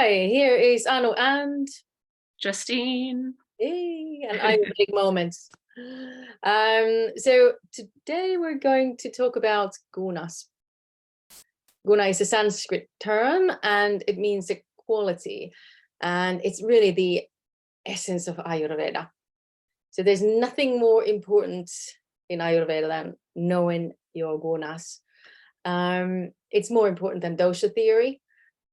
Hi, here is Anu and Justine. hey, and Ayurvedic moments. So today we're going to talk about gunas. Guna is a Sanskrit term and it means a quality, and it's really the essence of Ayurveda. So there's nothing more important in Ayurveda than knowing your gunas. It's more important than dosha theory.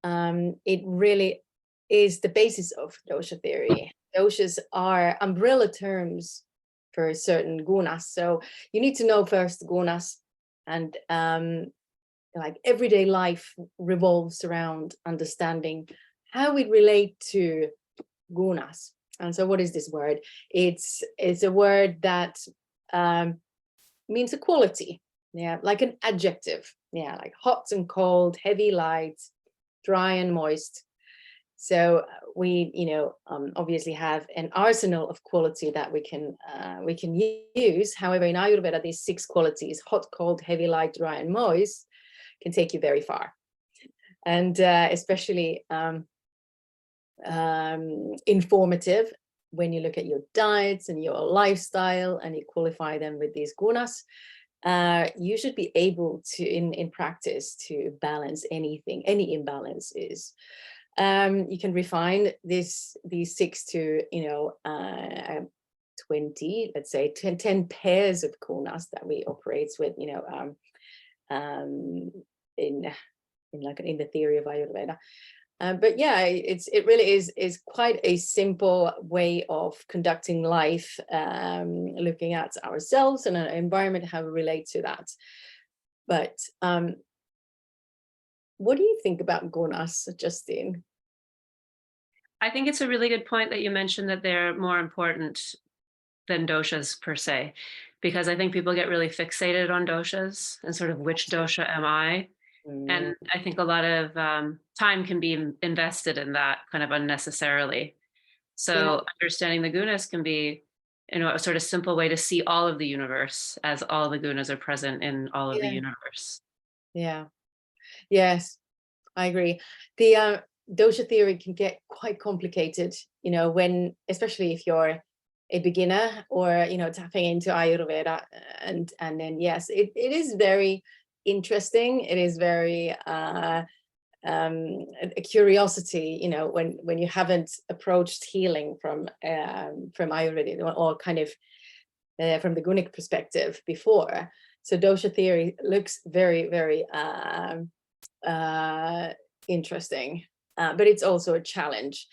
It really is the basis of dosha theory. Doshas are umbrella terms for certain gunas. So you need to know first gunas, and like everyday life revolves around understanding how we relate to gunas. And so what is this word? It's a word that means a quality, yeah, like an adjective, yeah, like hot and cold, heavy, light, dry and moist. So we, obviously have an arsenal of quality that we can use. However, in Ayurveda, these 6 qualities, hot, cold, heavy, light, dry, and moist, can take you very far. And especially informative when you look at your diets and your lifestyle and you qualify them with these gunas. You should be able to, in practice, to balance anything, any imbalances. You can refine these 6 to 20, let's say 10 pairs of gunas that we operate with, in the theory of Ayurveda. But yeah, it really is quite a simple way of conducting life, looking at ourselves and our environment, how we relate to that. But what do you think about gunas, Justine? I think it's a really good point that you mentioned that they're more important than doshas per se, because I think people get really fixated on doshas and sort of which dosha am I? And I think a lot of time can be invested in that kind of unnecessarily. So understanding the gunas can be, a sort of simple way to see all of the universe, as all the gunas are present in all of the universe. Yeah. Yes, I agree. The dosha theory can get quite complicated, especially if you're a beginner or, tapping into Ayurveda. And then, yes, it is very interesting. It is very a curiosity, when you haven't approached healing from Ayurveda or kind of from the Gunic perspective before. So dosha theory looks very, very interesting, but it's also a challenge.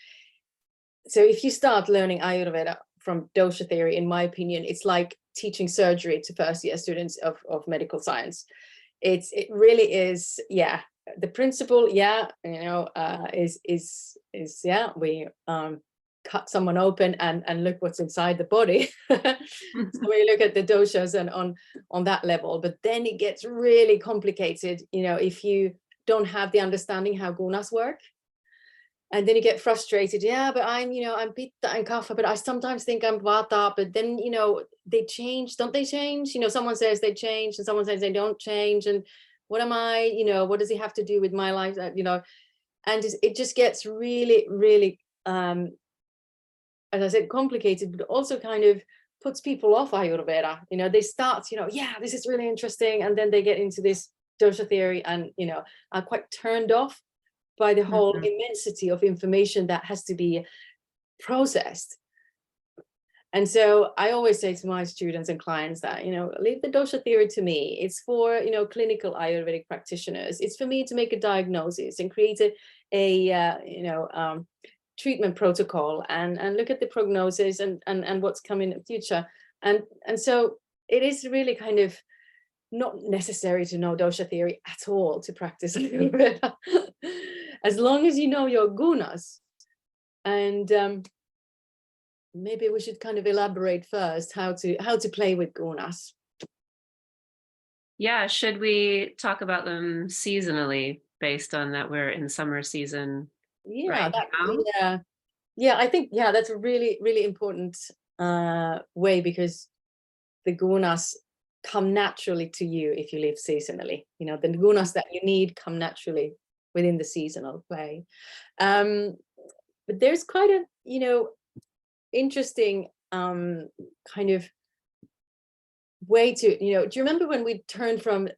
So if you start learning Ayurveda from dosha theory, in my opinion, it's like teaching surgery to first-year students of medical science. It really is, yeah. The principle, is we cut someone open and look what's inside the body. So we look at the doshas and on that level, but then it gets really complicated, if you don't have the understanding how gunas work. And then you get frustrated. Yeah, but I'm pitta and kapha, but I sometimes think I'm vata, but then, they change, don't they change? Someone says they change and someone says they don't change. And what am I, what does it have to do with my life? And it just gets really, really, as I said, complicated, but also kind of puts people off Ayurveda. They start, this is really interesting. And then they get into this dosha theory and, are quite turned off by the whole immensity of information that has to be processed. And so I always say to my students and clients that, leave the dosha theory to me. It's for, clinical Ayurvedic practitioners. It's for me to make a diagnosis and create a treatment protocol and look at the prognosis and what's coming in the future. And so it is really kind of not necessary to know dosha theory at all to practice Ayurveda, as long as you know your gunas. And maybe we should kind of elaborate first how to play with gunas. Yeah, should we talk about them seasonally, based on that we're in summer season right now? I think that's a really, really important way, because the gunas come naturally to you if you live seasonally. The gunas that you need come naturally within the seasonal way. But there's quite a, interesting kind of way to, do you remember when we turned from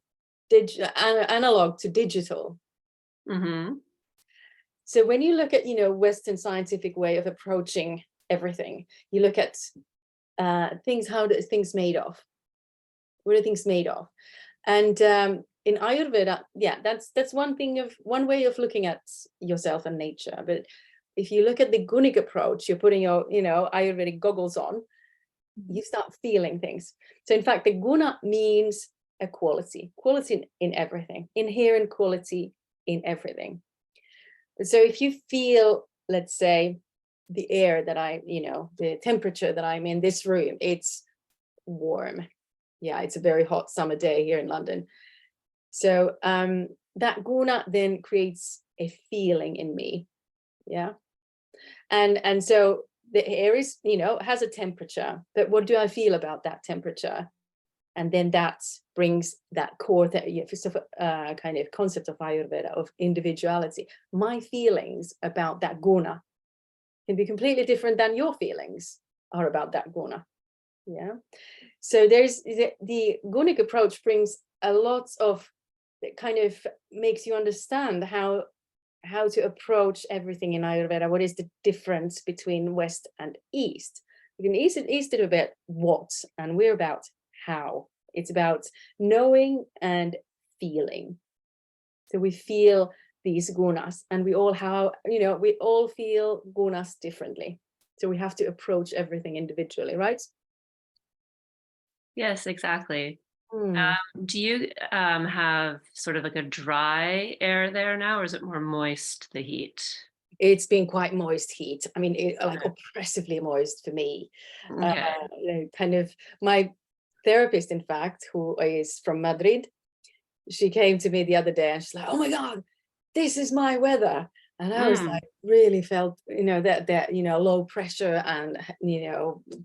analog to digital? Mm-hmm. So when you look at, Western scientific way of approaching everything, you look at things, how are things made of? What are things made of? And in Ayurveda, yeah, that's one way of looking at yourself and nature. But if you look at the Gunic approach, you're putting your, Ayurvedic goggles on, you start feeling things. So in fact, the guna means a quality in everything, inherent quality in everything. So if you feel, let's say, the air that the temperature that I'm in this room, it's warm. Yeah, it's a very hot summer day here in London. So that guna then creates a feeling in me. Yeah. And so the air is, has a temperature, but what do I feel about that temperature? And then that brings that core kind of concept of Ayurveda, of individuality. My feelings about that guna can be completely different than your feelings are about that guna. Yeah. So there's the Gunic approach brings a lot of, it kind of makes you understand how to approach everything in Ayurveda. What is the difference between West and East? In East is about what, and we're about how. It's about knowing and feeling. So we feel these gunas, and we all feel gunas differently. So we have to approach everything individually, right? Yes, exactly. Hmm. Do you have sort of like a dry air there now, or is it more moist, the heat? It's been quite moist heat. I mean, like oppressively moist for me. Okay. Kind of my therapist, in fact, who is from Madrid, she came to me the other day and she's like, "Oh my God, this is my weather." And I was like, really felt, that low pressure and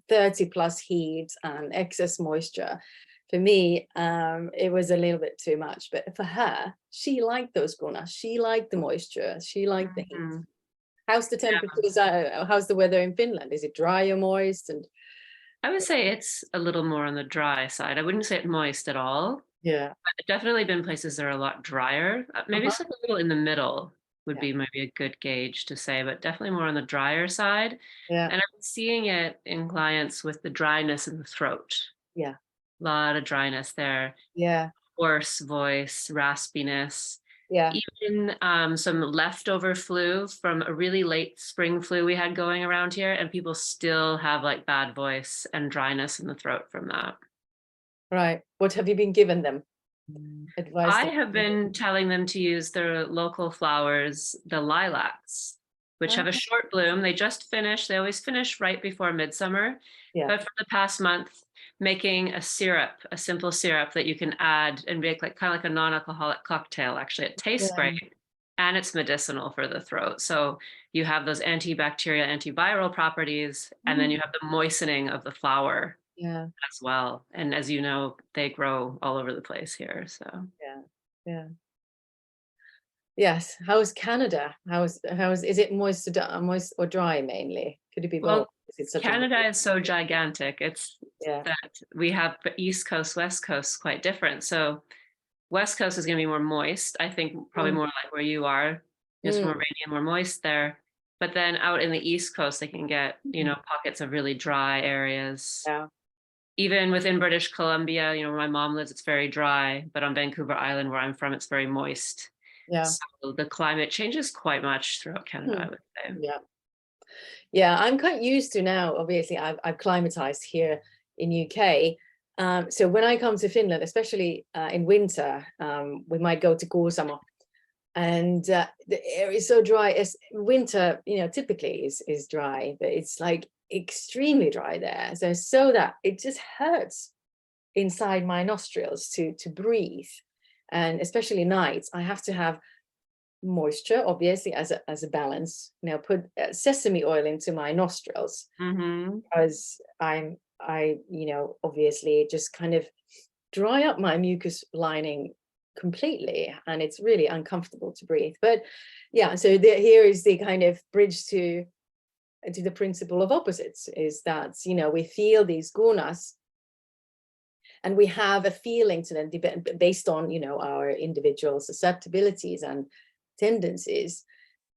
30 plus heat and excess moisture. For me, it was a little bit too much. But for her, she liked those gunas. She liked the moisture. She liked the heat. Mhm. How's the temperatures? How's the weather in Finland? Is it dry or moist? And I would say it's a little more on the dry side. I wouldn't say it moist at all. yeah, But definitely been places that are a lot drier. Maybe uh-huh. something a little in the middle would Yeah, be maybe a good gauge to say, but definitely more on the drier side. yeah, And I'm seeing it in clients with the dryness in the throat. yeah, A lot of dryness there, yeah, hoarse voice, raspiness, yeah. even some leftover flu from a really late spring flu we had going around here, and people still have like bad voice and dryness in the throat from that. Right. What have you been given them? Advice I that. have been telling them to use their local flowers, the lilacs, which have a Ah, short bloom. They just finish, they always finish right before midsummer. yeah, But for the past month, making a syrup, a simple syrup that you can add and make like kind of like a non-alcoholic cocktail. Actually, it tastes yeah, great and it's medicinal for the throat. So you have those antibacterial, antiviral properties, and then mm, you have the moistening of the flower yeah, as well. And as you know, they grow all over the place here. So yeah, yeah. Yes. How is Canada? Is it moist or dry mainly? Could it be both? well, Is it such a Canada is so gigantic. It's yeah. that we have the East Coast, West Coast quite different. So West Coast is going to be more moist. I think probably Mm, more like where you are, just more mm, rainy and more moist there. But then out in the East Coast, they can get, mm, pockets of really dry areas. yeah, Even within British Columbia, where my mom lives, it's very dry. But on Vancouver Island, where I'm from, it's very moist. yeah. So the climate changes quite much throughout Canada, Hmm. I would say. Yeah. Yeah, I'm quite used to now. Obviously, I've climatized here in UK. So when I come to Finland, especially in winter, we might go to Kuusamo, and the air is so dry. As winter, typically is dry, but it's like extremely dry there. So that it just hurts inside my nostrils to breathe, and especially nights, I have to have moisture, obviously, as a balance. Put sesame oil into my nostrils, Mm-hmm. because I obviously just kind of dry up my mucus lining completely, and it's really uncomfortable to breathe. But yeah, so here is the kind of bridge to the principle of opposites, is that, you know, we feel these gunas and we have a feeling to them based on, you know, our individual susceptibilities and tendencies,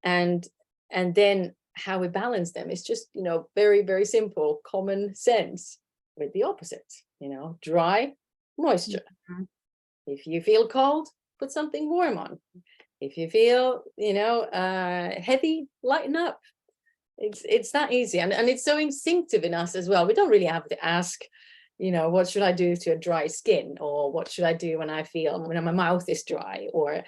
and then how we balance them is just, you know, very, very simple common sense with the opposite, you know, dry, moisture. Mhm. If you feel cold, put something warm on. If you feel, you know, heavy, lighten up. It's that easy, and it's so instinctive in us as well. We don't really have to ask, you know, what should I do to a dry skin, or what should I do when I feel when my mouth is dry, or,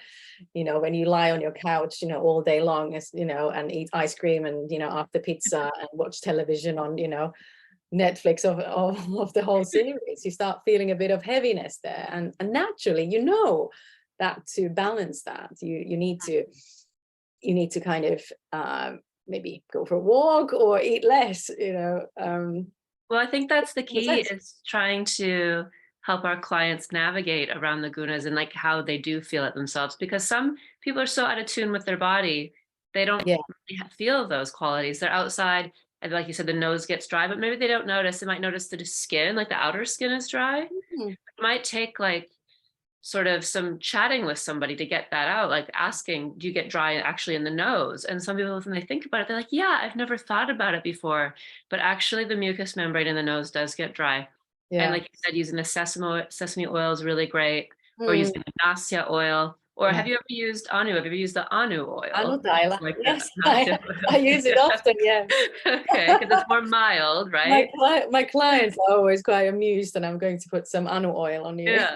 you know, when you lie on your couch, you know, all day long, as you know, and eat ice cream, and, you know, after pizza, and watch television on, you know, Netflix of the whole series, you start feeling a bit of heaviness there, and naturally, you know, that to balance that, you need to kind of maybe go for a walk or eat less, you know. Well, I think that's the Makes key, sense. is trying to help our clients navigate around the gunas and like how they do feel it themselves, because some people are so out of tune with their body, they don't Yeah. really feel those qualities. They're outside, and like you said, the nose gets dry, but maybe they don't notice. They might notice that the skin, like the outer skin, is dry. It Mm, might take like sort of some chatting with somebody to get that out, like asking, do you get dry actually in the nose? And some people, when they think about it, they're like, yeah, I've never thought about it before. But actually, the mucous membrane in the nose does get dry. And yeah. like you said, using the sesame oil is really great, or Mm, using the Nasya oil. Or yeah. have you ever used Anu? Have you ever used the Anu oil, which is Anodila. like the Yes, Nasya I oil? use it Yeah. often. Yes. Okay, because it's more mild, right? My clients are always quite amused, and I'm going to put some anu oil on you. Yeah.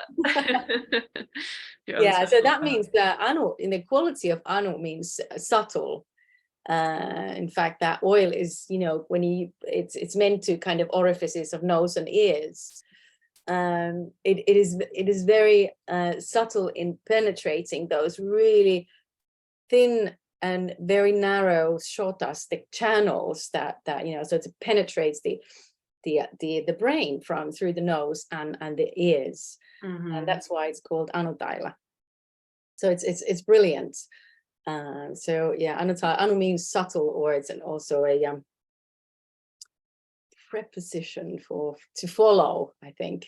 Your own Yeah, so special that oil. means that anu, in the quality of anu, means subtle. In fact, that oil is, you know, when it's meant to kind of orifices of nose and ears. It is very subtle in penetrating those really thin and very narrow shortastic channels that, you know, so it penetrates the brain from through the nose and the ears, and Mhm. that's why it's called anodila. So it's brilliant. So yeah, anu means subtle words, and also a preposition for to follow, I think.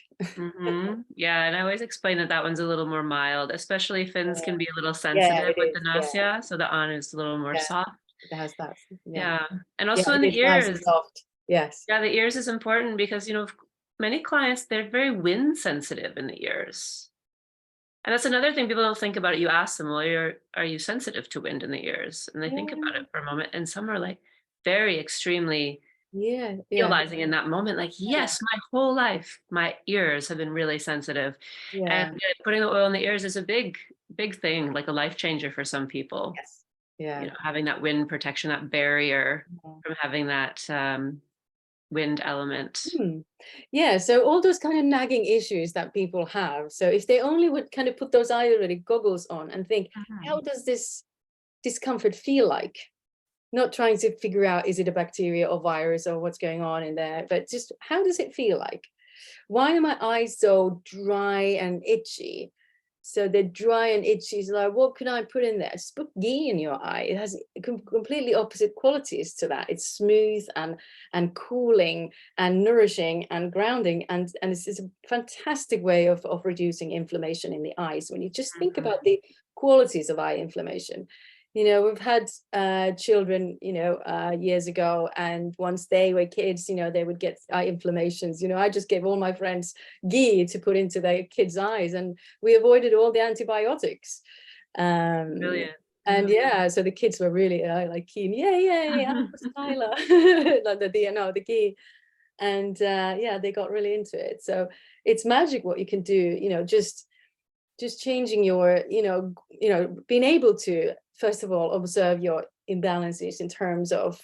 Yeah, and I always explain that that one's a little more mild, especially fins can be a little Yeah, sensitive it with the is. Yeah, nasya, so the on is a little more yeah, soft. it has that. Yeah, Yeah, and yeah, also in it the is nice and ears. soft. Yes. Yeah, the ears is important because, many clients, they're very wind sensitive in the ears. And that's another thing people don't think about it. You ask them, well, are you sensitive to wind in the ears? And they think about Yeah, it for a moment, and some are like very extremely yeah, yeah, realizing in that moment, like, yeah, yes, my whole life, my ears have been really sensitive. And yeah. putting the oil in the ears is a big, big thing, like a life changer for some people. Yes. Yeah. Having that wind protection, that barrier Yeah. from having that wind element. Hmm. Yeah, so all those kind of nagging issues that people have. So if they only would kind of put those Ayurvedic goggles on and think, how Mhm. does this discomfort feel like? Not trying to figure out, is it a bacteria or virus or what's going on in there, but just how does it feel like? Why are my eyes so dry and itchy? So they're dry and itchy. It's like, what can I put in there? Just put ghee in your eye. It has completely opposite qualities to that. It's smooth and cooling and nourishing and grounding, and it's a fantastic way of reducing inflammation in the eyes. When you just think Mhm. about the qualities of eye inflammation, you know, we've had children, you know, years ago, and once they were kids, you know, they would get eye inflammations. You know, I just gave all my friends ghee to put into their kids' eyes, and we avoided all the antibiotics. Um, Brilliant. and Mhm. yeah, so the kids were really like keen. Yay, yay, Skylar, like the ghee, and yeah, they got really into it. So it's magic what you can do. You know, just changing your, being able to, first of all, observe your imbalances in terms of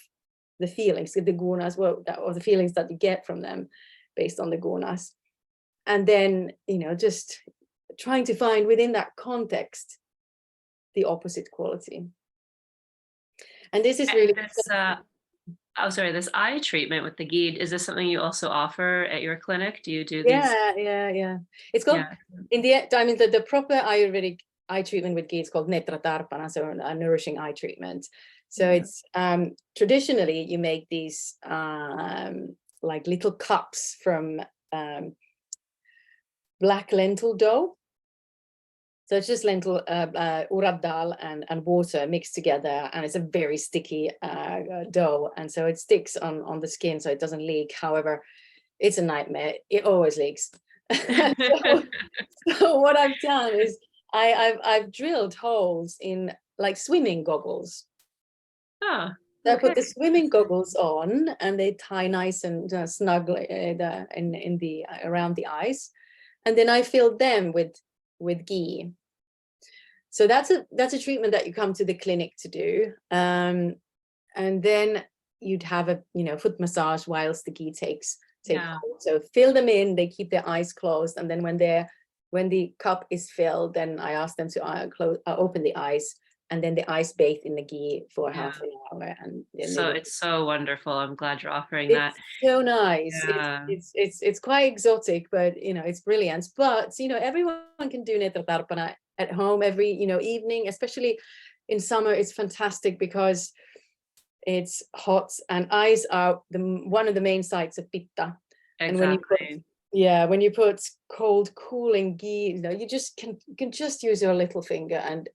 the feelings, the gunas, or the feelings that you get from them based on the gunas. And then, just trying to find within that context the opposite quality. And this is And really, this, oh, sorry, this eye treatment with the ghee, is this something you also offer at your clinic? Do you do these? Yeah. It's called, Yeah. in the, I mean, the proper Ayurvedic eye treatment with ghee is called netra tarpana, so a nourishing eye treatment. So it's traditionally you make these like little cups from black lentil dough. So it's just lentil, urad dal and water mixed together, and it's a very sticky dough, and so it sticks on the skin, so it doesn't leak. However, it's a nightmare. It always leaks. So what I've done is I've drilled holes in like swimming goggles. Oh, So I put okay. the swimming goggles on, and they tie nice and snug in the around the eyes, and then I fill them with ghee. So that's a treatment that you come to the clinic to do, and then you'd have a foot massage whilst the ghee takes hold. So fill them in, they keep their eyes closed, and then when the cup is filled, then I ask them to open the eyes, and then the eyes bathe in the ghee for half an hour. And So it's so wonderful. I'm glad you're offering it's that. so nice. Yeah. It's quite exotic, but it's brilliant. But everyone can do netra tarpana at home every evening, especially in summer. It's fantastic because it's hot, and eyes are one of the main sites of pitta. And Exactly. when you put cold cooling ghee, you just can just use your little finger and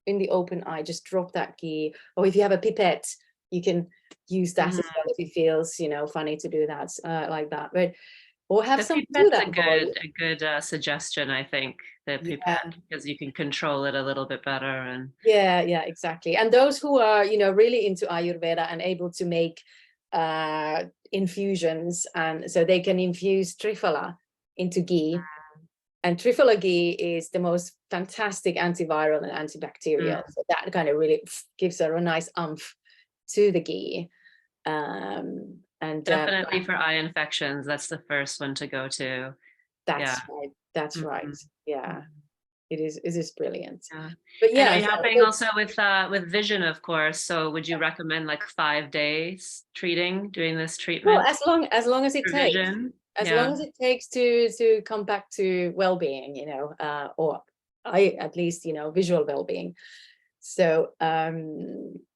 in the open eye just drop that ghee, or if you have a pipette you can use that as well if it feels funny to do that like that, but or have The someone do pipette's that for you. a good suggestion, I think, the Yeah. pipette, because you can control it a little bit better. And Yeah, exactly. And those who are, really into Ayurveda and able to make infusions, and so they can infuse triphala into ghee. And triphala ghee is the most fantastic antiviral and antibacterial. So that kind of really gives a nice umph to the ghee. And definitely for eye infections, that's the first one to go to. Yeah. that's right. That's right. Mhm. Yeah, Mhm. it is brilliant. Yeah. But And are yeah, you helping also with vision, of course? So would you recommend like 5 days doing this well, treatment as long as it for takes, vision? as long Yeah. as it takes to come back to well-being, or I at least visual well-being. So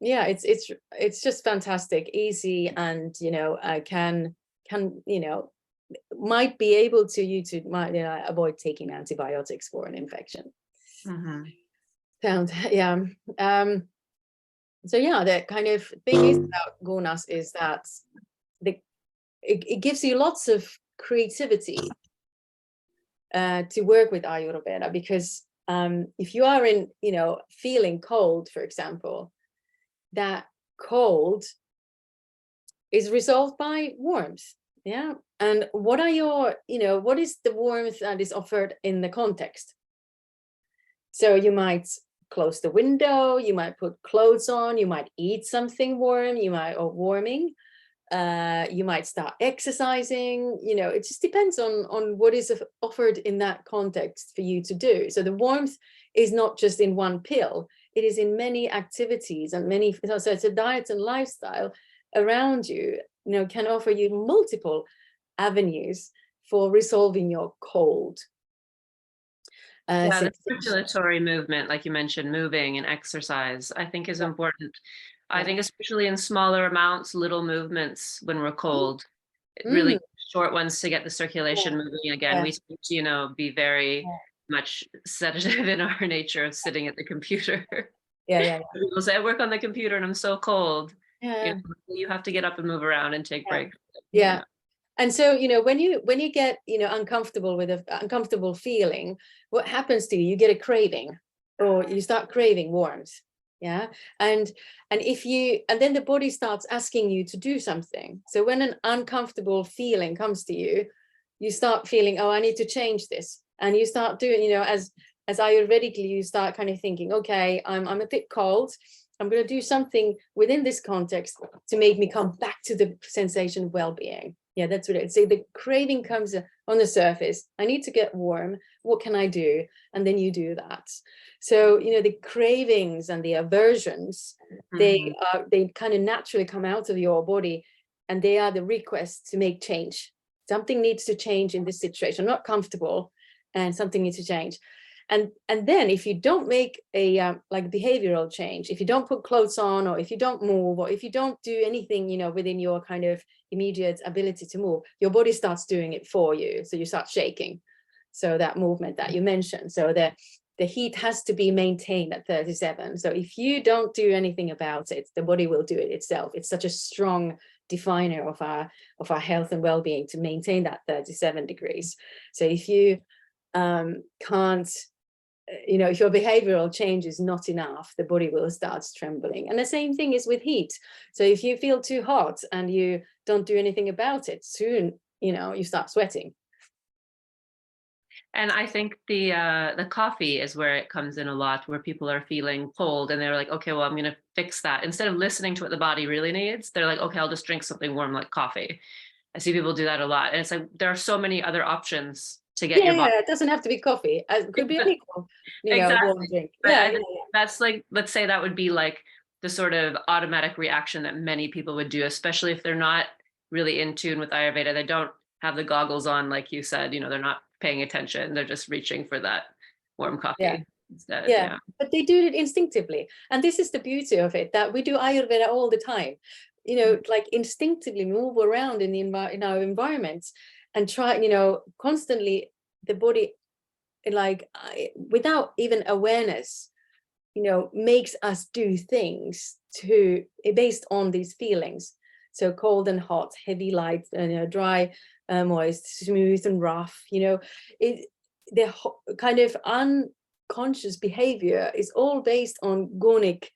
yeah, it's just fantastic, easy, and I can might be able to might avoid taking antibiotics for an infection. Hmm. Yeah. So yeah, the kind of thing is about Gunas is that it gives you lots of creativity to work with Ayurveda, because if you are in feeling cold, for example, that cold is resolved by warmth. Yeah. And what is the warmth that is offered in the context? So you might close the window, you might put clothes on, you might eat something warm, or warming, you might start exercising. It just depends on what is offered in that context for you to do. So the warmth is not just in one pill, it is in many activities and so it's a diet and lifestyle around you, can offer you multiple avenues for resolving your cold Yeah, the sensation. circulatory movement, like you mentioned, moving and exercise, I think is important. I Yeah. think especially in smaller amounts, little movements when we're cold, really Mm, short ones to get the yeah, circulation moving again. yeah, We seem to, be very much sedative in our nature of sitting at the computer. yeah, yeah, People say, I work on the computer and I'm so cold. yeah, You have to get up and move around and take yeah, breaks. yeah. And so, when you get, uncomfortable with an uncomfortable feeling, what happens to you? You get a craving, or you start craving warmth. Yeah. And then the body starts asking you to do something. So when an uncomfortable feeling comes to you, you start feeling, oh, I need to change this. And you start doing, as Ayurvedically, you start kind of thinking, okay, I'm a bit cold. I'm going to do something within this context to make me come back to the sensation of well-being. Yeah, that's what I'd say. The craving comes on the surface. I need to get warm. What can I do? And then you do that. So, the cravings and the aversions, they Mhm. kind of naturally come out of your body and they are the request to make change. Something needs to change in this situation. I'm not comfortable, and something needs to change. And then if you don't make a like behavioral change, if you don't put clothes on, or if you don't move, or if you don't do anything, you know, within your kind of immediate ability to move, your body starts doing it for you. So you start shaking. So that movement that you mentioned. So the heat has to be maintained at 37. So if you don't do anything about it, the body will do it itself. It's such a strong definer of our health and well-being to maintain that 37 degrees. So if you can't, you know, if your behavioral change is not enough, the body will start trembling. And the same thing is with heat. So if you feel too hot and you don't do anything about it, soon, you know, you start sweating. And I think the coffee is where it comes in a lot, where people are feeling cold and they're like, okay, well, I'm going to fix that. Instead of listening to what the body really needs, they're like, okay, I'll just drink something warm like coffee. I see people do that a lot. And it's like, there are so many other options to get your body. Yeah, it doesn't have to be coffee. It could be a liquid, you know, Exactly. warm drink. But Yeah, I think that's like, let's say that would be like the sort of automatic reaction that many people would do, especially if they're not really in tune with Ayurveda. They don't have the goggles on, like you said, you know, they're not paying attention. They're just reaching for that warm coffee instead. Yeah, but they do it instinctively. And this is the beauty of it, that we do Ayurveda all the time. You know, like instinctively move around in our environments and try, you know, constantly the body, like without even awareness, you know, makes us do things based on these feelings. So cold and hot, heavy, light, you know, dry, moist, smooth and rough, you know, the kind of unconscious behavior is all based on gonic,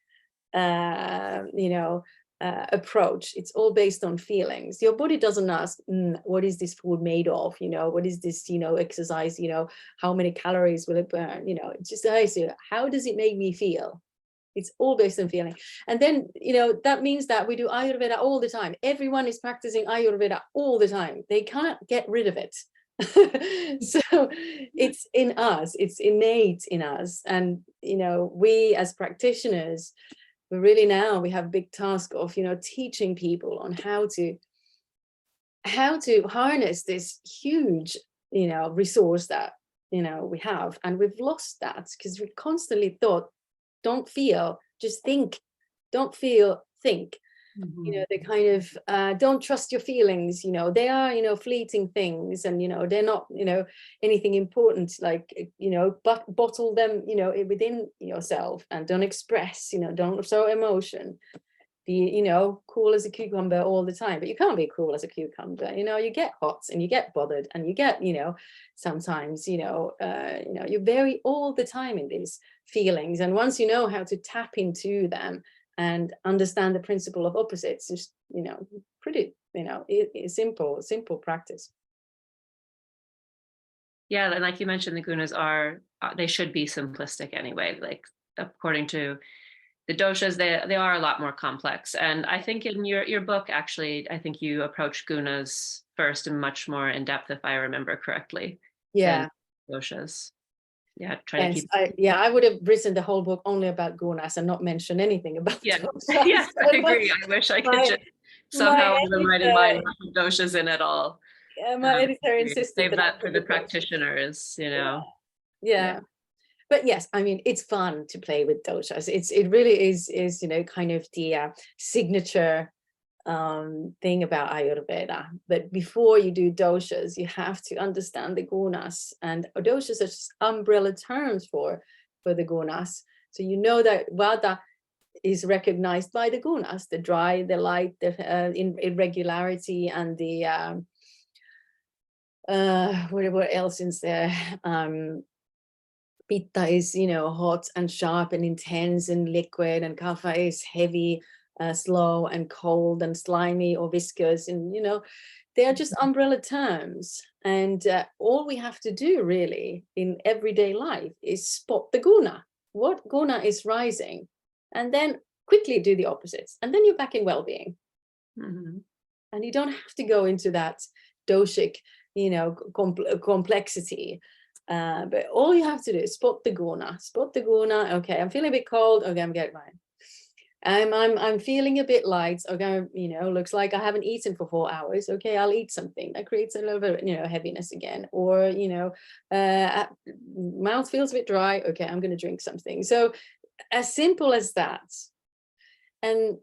you know, approach. It's all based on feelings. Your body doesn't ask, what is this food made of? You know, what is this, you know, exercise, you know, how many calories will it burn? You know, it just asks you, how does it make me feel? It's all based on feeling. And then, you know, that means that we do Ayurveda all the time. Everyone is practicing Ayurveda all the time. They can't get rid of it. So it's in us, it's innate in us. And, you know, we as practitioners, really now we have a big task of, you know, teaching people on how to harness this huge, you know, resource that, you know, we have. And we've lost that because we constantly thought, don't feel, just think, don't feel, think. You know, the kind of don't trust your feelings, you know, they are, you know, fleeting things, and, you know, they're not, you know, anything important, like, you know, but bottle them, you know, within yourself, and don't express, you know, don't show emotion, be, you know, cool as a cucumber all the time. But you can't be cool as a cucumber, you know, you get hot and you get bothered and you get, you know, sometimes, you know, you vary all the time in these feelings. And once you know how to tap into them and understand the principle of opposites, just, you know, pretty, you know, it's simple practice. Yeah, and like you mentioned, the gunas are, they should be simplistic anyway. Like according to the doshas, they are a lot more complex. And I think in your book, actually, I think you approach gunas first and much more in depth, if I remember correctly. Yeah. Than doshas. Yeah, try to keep. I would have written the whole book only about gunas and not mention anything about doshas. Yeah, I agree. I wish I could just somehow have the right in mind doshas in it all. My editor insisted save that for the practitioners, you know. Yeah. But yes, I mean, it's fun to play with doshas. It really is, you know, kind of the signature thing about Ayurveda. But before you do doshas, you have to understand the gunas, and doshas are just umbrella terms for the gunas. So you know that vata is recognized by the gunas: the dry, the light, the irregularity, and the what else is there? Pitta is, you know, hot and sharp and intense and liquid, and kapha is heavy, slow and cold and slimy or viscous. And, you know, they are just umbrella terms. And all we have to do really in everyday life is spot the guna. What guna is rising? And then quickly do the opposites. And then you're back in well-being. Mm-hmm. And you don't have to go into that doshic, you know, complexity. But all you have to do is spot the guna. Okay, I'm feeling a bit cold. Okay, I'm getting mine. I'm feeling a bit light. Okay, looks like I haven't eaten for 4 hours. Okay, I'll eat something. That creates a little bit, heaviness again. Or, mouth feels a bit dry. Okay, I'm going to drink something. So as simple as that. And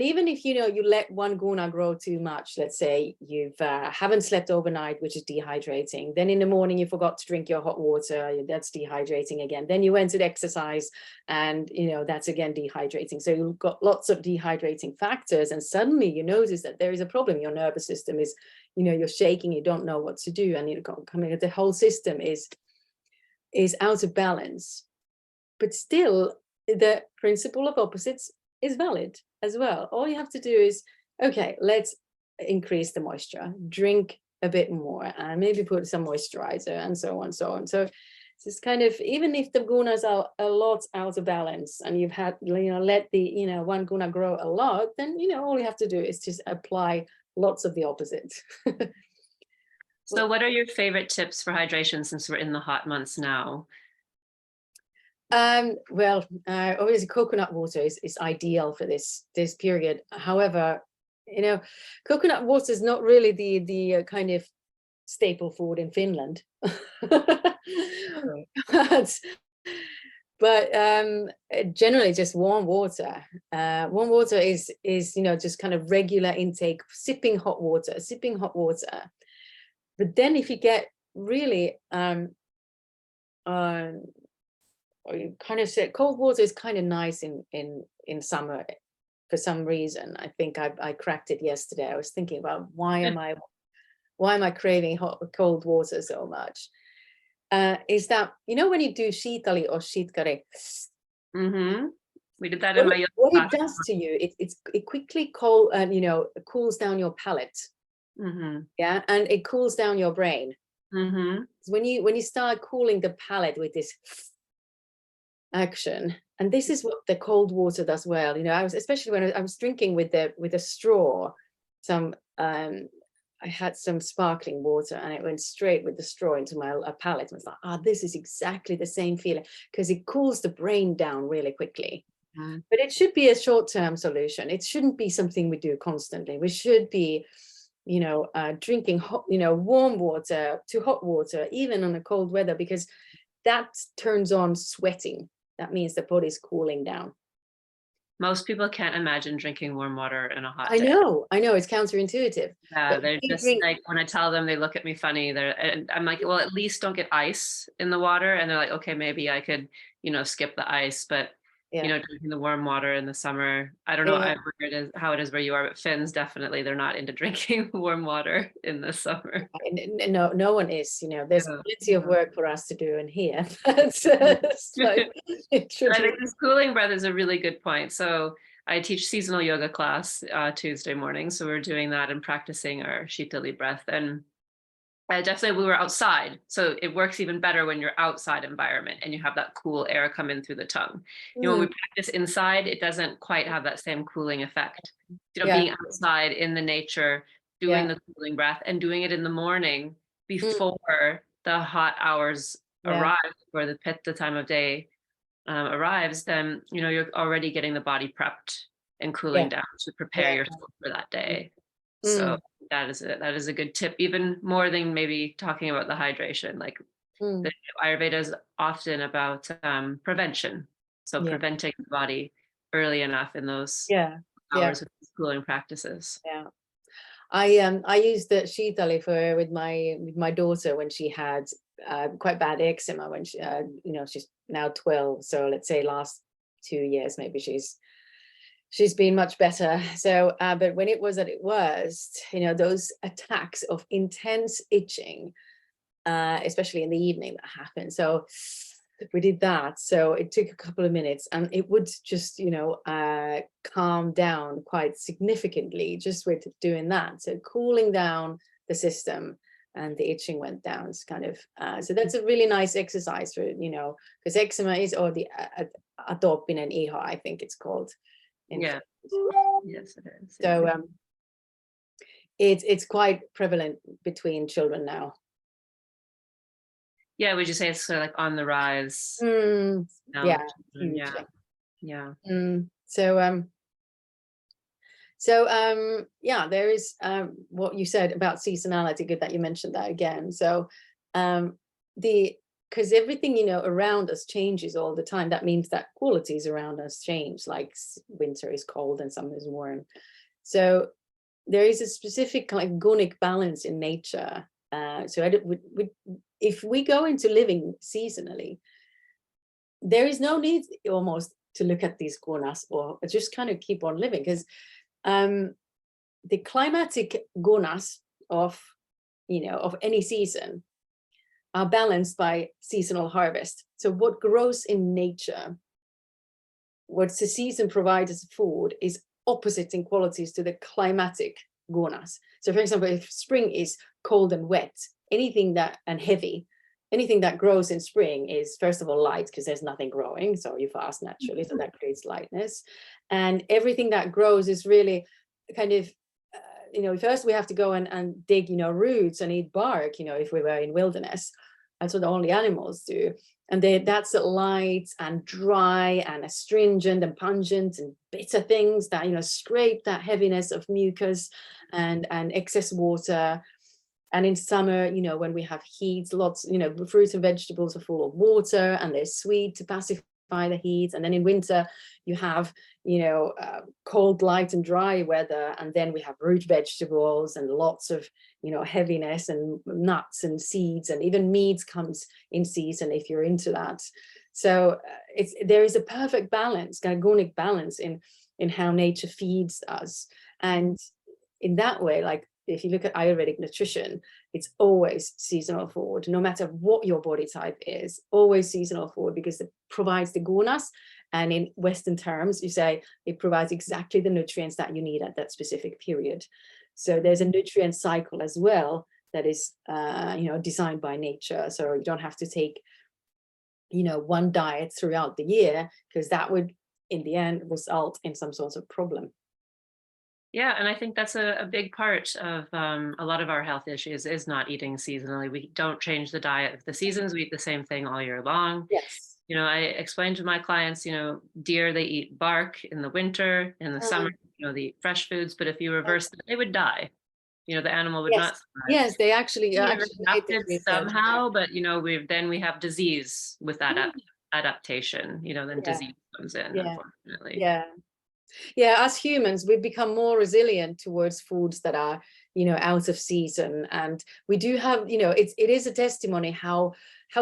even if you let one guna grow too much, let's say you've haven't slept overnight, which is dehydrating, then in the morning you forgot to drink your hot water, that's dehydrating again, then you went to exercise and that's again dehydrating. So you've got lots of dehydrating factors, and suddenly you notice that there is a problem. Your nervous system is, you're shaking, you don't know what to do, and the whole system is out of balance. But still, the principle of opposites is valid as well. All you have to do is, okay, let's increase the moisture, drink a bit more, and maybe put some moisturizer, and so on, so on. So it's kind of, even if the gunas are a lot out of balance, and you've had, let the, one guna grow a lot, then, all you have to do is just apply lots of the opposite. So what are your favorite tips for hydration, since we're in the hot months now? Well, obviously coconut water is ideal for this period. However, coconut water is not really the kind of staple food in Finland. but generally just warm water. Warm water is just kind of regular intake, sipping hot water. But then if you get really or you kind of said cold water is kind of nice in summer for some reason. I think I cracked it yesterday. I was thinking about why am I craving cold water so much? Is that when you do shitali or shitkari? Mm-hmm. We did that in my yoga what class. it does to you, it quickly cools down your palate. Mm-hmm. Yeah, and it cools down your brain. Mm-hmm. When you start cooling the palate with this action, and this is what the cold water does well. I was, especially when I was drinking with a straw, I had some sparkling water, and it went straight with the straw into my palate. I was like, this is exactly the same feeling, because it cools the brain down really quickly. Mm. But it should be a short-term solution. It shouldn't be something we do constantly. We should be drinking hot, warm water to hot water, even on a cold weather, because that turns on sweating. That means the body's cooling down. Most people can't imagine drinking warm water in a hot day. I know, it's counterintuitive. Yeah, they're just like, when I tell them, they look at me funny. And I'm like, well, at least don't get ice in the water. And they're like, okay, maybe I could, skip the ice, but drinking the warm water in the summer. I don't know how it is where you are, but Finns definitely, they're not into drinking warm water in the summer. No one is. There's plenty of work for us to do in here. I think this cooling breath is a really good point. So I teach seasonal yoga class Tuesday morning, so we're doing that and practicing our shitali breath. And definitely we were outside, so it works even better when you're outside environment and you have that cool air come in through the tongue. When we practice inside, it doesn't quite have that same cooling effect. Being outside in the nature, doing the cooling breath, and doing it in the morning before the hot hours arrive, or the pitta time of day arrives, then you're already getting the body prepped and cooling down to prepare yourself for that day. So that is a good tip, even more than maybe talking about the hydration. Like the Ayurveda is often about prevention. So preventing the body early enough in those hours of cooling practices. Yeah. I used the shitali with my daughter when she had quite bad eczema, when she she's now 12, so let's say last 2 years maybe she's been much better. So but when it was at its worst, those attacks of intense itching, especially in the evening, that happened. So we did that. So it took a couple of minutes, and it would just calm down quite significantly just with doing that. So cooling down the system, and the itching went down. It's kind of so that's a really nice exercise for because eczema is, or the atopinen iho, I think it's called. Yes it is. So it's quite prevalent between children now. Yeah, would you say it's sort of like on the rise? Yeah. Yeah. Yeah, there is what you said about seasonality. Good that you mentioned that again. So because everything, you know, around us changes all the time. That means that qualities around us change, like winter is cold and summer is warm. So there is a specific like gunic balance in nature. If we go into living seasonally, there is no need almost to look at these gunas, or just kind of keep on living, because the climatic gunas of, you know, of any season are balanced by seasonal harvest. So what grows in nature, what the season provides as food, is opposite in qualities to the climatic gunas. So for example, if spring is cold and wet, anything that, and heavy, anything that grows in spring is, first of all, light, because there's nothing growing, so you fast naturally, so that creates lightness. And everything that grows is really kind of, you know, first we have to go and dig, you know, roots and eat bark, you know, if we were in wilderness. That's what only animals do. And that's light and dry and astringent and pungent and bitter things that, you know, scrape that heaviness of mucus and excess water. And in summer, you know, when we have heat, lots, you know, fruits and vegetables are full of water and they're sweet to pacify the heat. And then in winter, you have, you know, cold, light and dry weather. And then we have root vegetables and lots of, you know, heaviness and nuts and seeds, and even meat comes in season if you're into that. So there is a perfect balance, kind of gonic balance in how nature feeds us. And in that way, like, if you look at Ayurvedic nutrition, it's always seasonal food, no matter what your body type is, always seasonal food, because it provides the gunas. And in Western terms, you say it provides exactly the nutrients that you need at that specific period. So there's a nutrient cycle as well that is, you know, designed by nature. So you don't have to take, you know, one diet throughout the year, because that would, in the end, result in some sort of problem. Yeah, and I think that's a big part of a lot of our health issues is not eating seasonally. We don't change the diet of the seasons. We eat the same thing all year long. Yes. You know, I explain to my clients, you know, deer, they eat bark in the winter, in the summer, you know, they eat fresh foods. But if you reverse that, they would die. You know, the animal would not survive. Yes, they actually We've made this adapted research. somehow, but you know, we have disease with that adaptation. You know, then Yeah. disease comes in, Yeah. unfortunately. Yeah. Yeah, as humans, we've become more resilient towards foods that are, you know, out of season. And we do have, you know, it is a testimony how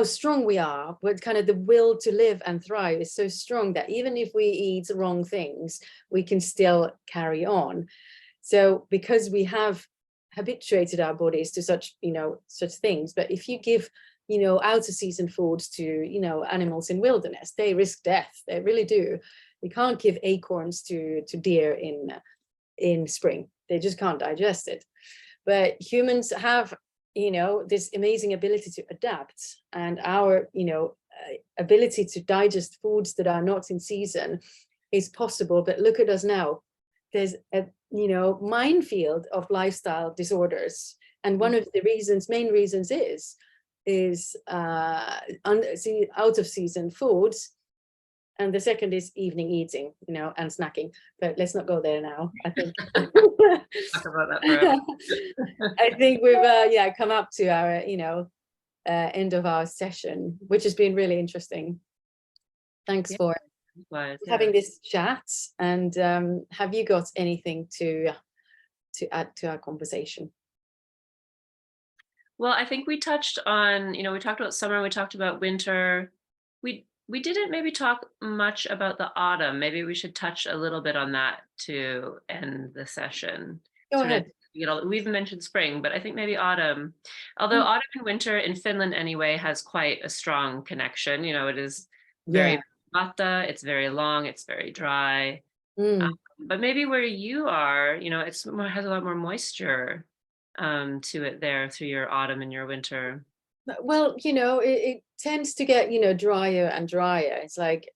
strong we are, but kind of the will to live and thrive is so strong that even if we eat wrong things, we can still carry on. So because we have habituated our bodies to such, you know, such things. But if you give, you know, out of season foods to, you know, animals in wilderness, they risk death. They really do. You can't give acorns to deer in spring. They just can't digest it. But humans have, you know, this amazing ability to adapt, and our, you know, ability to digest foods that are not in season is possible. But look at us now. There's a, you know, minefield of lifestyle disorders, and one of the main reasons is out of season foods. And the second is evening eating, you know, and snacking. But let's not go there now. I think Talk about that forever. I think we've come up to our, you know, end of our session, which has been really interesting. Thanks for having this chat. And have you got anything to add to our conversation? Well, I think we touched on, you know, we talked about summer, we talked about winter. We didn't maybe talk much about the autumn. Maybe we should touch a little bit on that to end the session. Go ahead. We've mentioned spring, but I think maybe autumn. Although autumn and winter in Finland anyway has quite a strong connection. You know, it is very vata, it's very long, it's very dry. But maybe where you are, you know, has a lot more moisture to it there through your autumn and your winter. Well, you know, it tends to get, you know, drier and drier. It's like,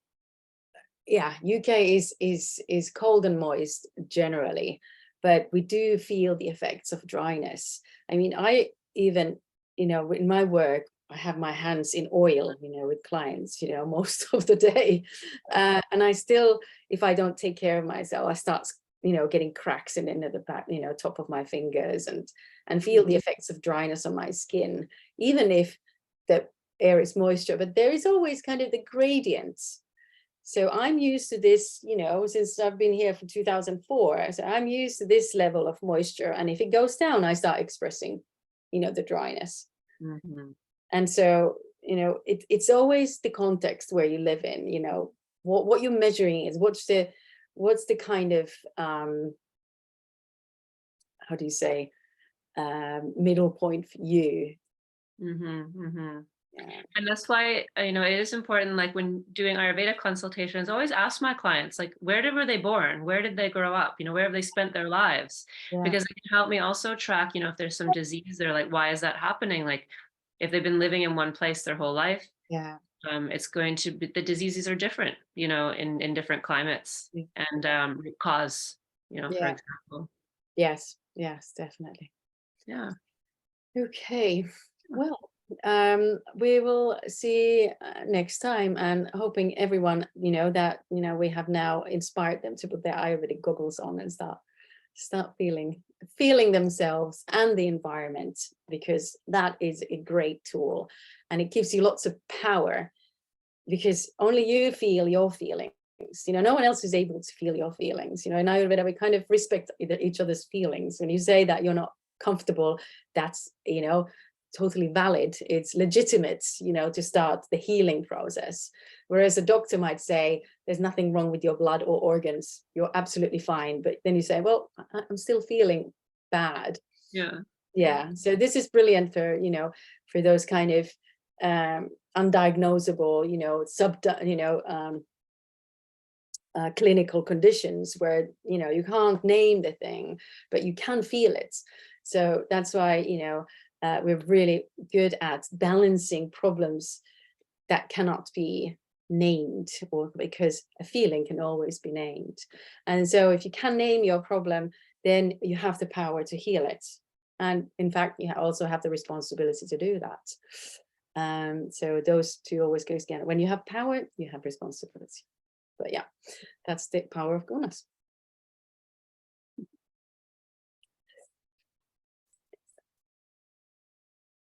yeah, UK is cold and moist generally, but we do feel the effects of dryness. I mean, I even, you know, in my work, I have my hands in oil, with clients, most of the day. And I still, if I don't take care of myself, I start, getting cracks in the back, top of my fingers, and feel the effects of dryness on my skin, even if the air is moisture. But there is always kind of the gradients. So I'm used to this, since I've been here for 2004. So I'm used to this level of moisture. And if it goes down, I start expressing, the dryness. Mhm. And so, it's always the context where you live in, what you're measuring is what's the kind of, how do you say, middle point for you. Mhm, mhm. Yeah. And that's why, it is important, like when doing Ayurveda consultations, always ask my clients, like, were they born? Where did they grow up? Where have they spent their lives? Yeah. Because it can help me also track, if there's some disease, they're like, why is that happening? Like, if they've been living in one place their whole life, Yeah. it's going to be, the diseases are different, in different climates, Yeah. and root cause, for Yeah. example. Yes. Yes, definitely. Yeah. Okay. Well, we will see next time, and hoping everyone, that, we have now inspired them to put their Ayurvedic goggles on and start feeling themselves and the environment, because that is a great tool, and it gives you lots of power, because only you feel your feelings. No one else is able to feel your feelings. In Ayurveda, we kind of respect each other's feelings. When you say that you're not comfortable, that's, totally valid. It's legitimate, to start the healing process. Whereas a doctor might say, there's nothing wrong with your blood or organs. You're absolutely fine. But then you say, well, I'm still feeling bad. Yeah. Yeah. So this is brilliant for, for those kind of undiagnosable, clinical conditions where, you can't name the thing, but you can feel it. So that's why, we're really good at balancing problems that cannot be named, or because a feeling can always be named. And so if you can name your problem, then you have the power to heal it. And in fact, you also have the responsibility to do that. So those two always go together. When you have power, you have responsibility. But yeah, that's the power of Gunas.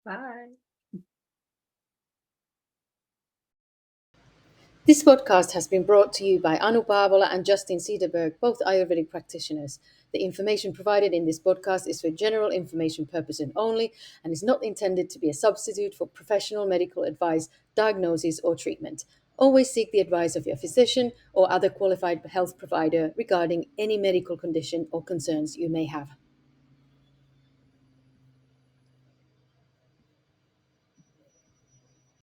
Bye. This podcast has been brought to you by Anu Paavola and Justin Cederberg, both Ayurvedic practitioners. The information provided in this podcast is for general information purposes only and is not intended to be a substitute for professional medical advice, diagnosis, or treatment. Always seek the advice of your physician or other qualified health provider regarding any medical condition or concerns you may have.